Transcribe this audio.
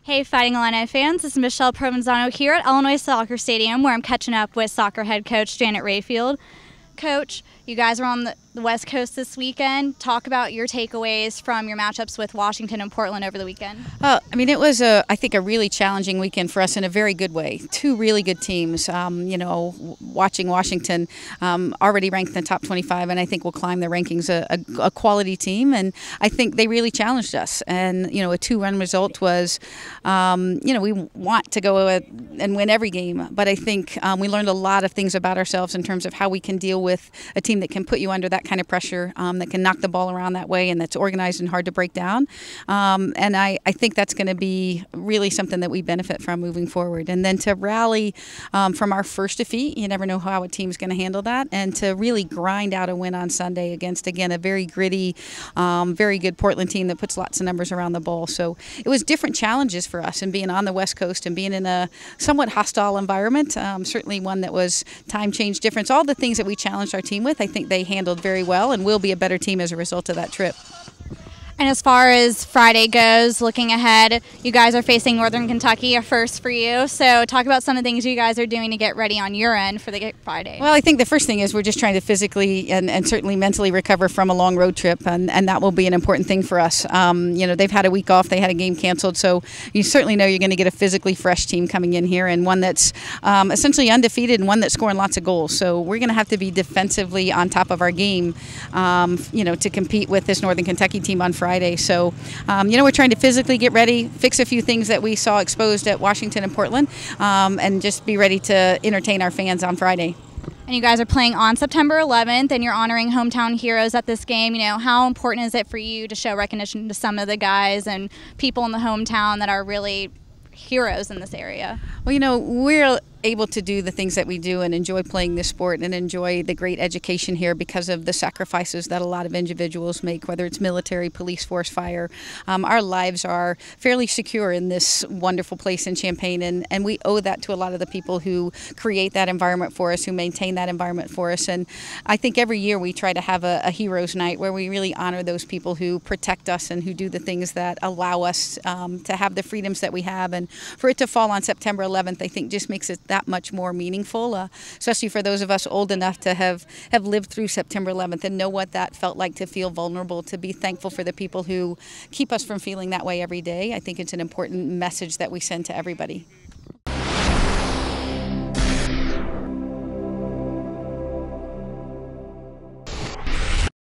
Hey, Fighting Illini fans, this is Michelle Provenzano here at Illinois Soccer Stadium, where I'm catching up with soccer head coach Janet Rayfield. Coach, you guys are on the West Coast this weekend. Talk about your takeaways from your matchups with Washington and Portland over the weekend. It was, I think, a really challenging weekend for us in a very good way. Two really good teams. Watching Washington, already ranked in the top 25, and I think will climb the rankings, a quality team. And I think they really challenged us. And, a 2-run result was, we want to go and win every game. But I think we learned a lot of things about ourselves in terms of how we can deal with a team that can put you under that kind of pressure, that can knock the ball around that way, and that's organized and hard to break down. And I think that's going to be really something that we benefit from moving forward. And then to rally from our first defeat, you never know how a team's going to handle that, and to really grind out a win on Sunday against, again, a very gritty, very good Portland team that puts lots of numbers around the ball. So it was different challenges for us, and being on the West Coast and being in a somewhat hostile environment, certainly one that was time change difference. All the things that we challenged our team with, I think they handled very well, and will be a better team as a result of that trip. And as far as Friday goes, looking ahead, you guys are facing Northern Kentucky, a first for you. So talk about some of the things you guys are doing to get ready on your end for the Friday. Well, I think the first thing is we're just trying to physically and certainly mentally recover from a long road trip, and that will be an important thing for us. They've had a week off, they had a game canceled, so you certainly know you're going to get a physically fresh team coming in here, and one that's essentially undefeated and one that's scoring lots of goals. So we're going to have to be defensively on top of our game, to compete with this Northern Kentucky team on Friday. So, we're trying to physically get ready, fix a few things that we saw exposed at Washington and Portland, and just be ready to entertain our fans on Friday. And you guys are playing on September 11th, and you're honoring hometown heroes at this game. How important is it for you to show recognition to some of the guys and people in the hometown that are really heroes in this area? Well, we're able to do the things that we do and enjoy playing this sport and enjoy the great education here because of the sacrifices that a lot of individuals make, whether it's military, police force, fire. Our lives are fairly secure in this wonderful place in Champaign, and we owe that to a lot of the people who create that environment for us, who maintain that environment for us. And I think every year we try to have a Heroes Night where we really honor those people who protect us and who do the things that allow us to have the freedoms that we have. And for it to fall on September 11th, I think just makes it that much more meaningful, especially for those of us old enough to have lived through September 11th and know what that felt like, to feel vulnerable, to be thankful for the people who keep us from feeling that way every day. I think it's an important message that we send to everybody.